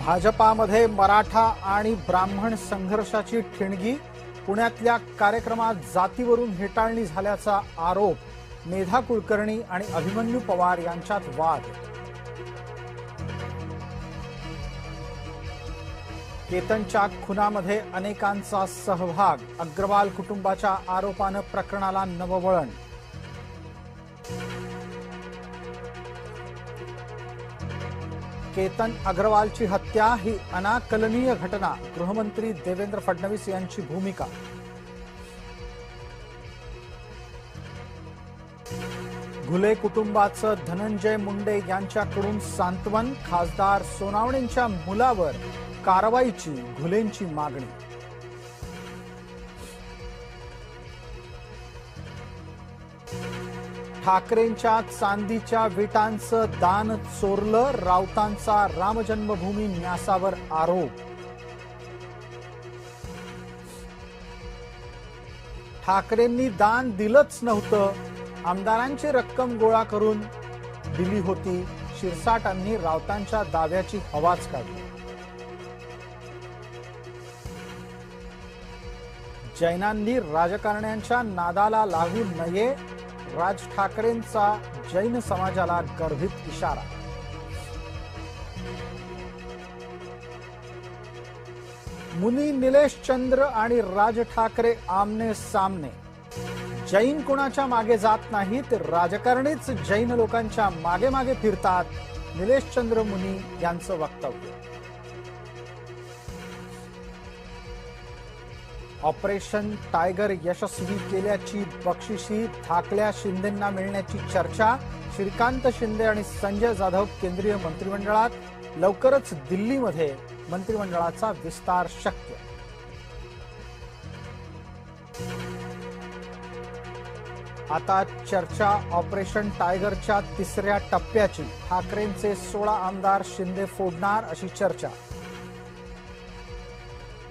भाजपामध्ये मराठा आणि ब्राह्मण संघर्षाची ठिणगी, पुण्यातल्या कार्यक्रमात जातीवरून हेटाळणी झाल्याचा आरोप, मेधा कुलकर्णी आणि अभिमन्यू पवार यांच्यात वाद. केतनच्या खुनामध्ये अनेकांचा सहभाग, अग्रवाल कुटुंबाच्या आरोपानं प्रकरणाला नववळण. केतन अग्रवालची हत्या ही अनाकलनीय घटना, गृहमंत्री देवेंद्र फडणवीस यांची भूमिका. घुले कुटुंबाचं धनंजय मुंडे यांच्याकडून सांत्वन, खासदार सोनावणेंच्या मुलावर कारवाईची घुलेंची मागणी. ठाकरेंच्या चांदीच्या विटांचं दान चोरलं, राऊतांचा रामजन्मभूमी न्यासावर आरोप. ठाकरेंनी दान दिलंच नव्हतं, आमदारांची रक्कम गोळा करून दिली होती, शिरसाटांनी राऊतांच्या दाव्याची हवाच काढली. जैनांनी राजकारण्यांच्या नादाला लागू नये, राज ठाकरेंचा जैन समाजाला गर्भित इशारा. मुनी निलेश चंद्र आणि राज ठाकरे आमने सामने. जैन कोणाच्या मागे जात नाहीत, राजकारणीच जैन लोकांच्या मागे मागे फिरतात, निलेश चंद्र मुनी यांचं वक्तव्य. ऑपरेशन टायगर यशस्वी केल्याची बक्षिशी धाकल्या शिंदेंना मिळण्याची चर्चा, श्रीकांत शिंदे आणि संजय जाधव केंद्रीय मंत्रिमंडळात, लवकरच दिल्लीमध्ये मंत्रिमंडळाचा विस्तार शक्य. आता चर्चा ऑपरेशन टायगरच्या तिसऱ्या टप्प्याची, ठाकरेंचे 16 आमदार शिंदे फोडणार अशी चर्चा.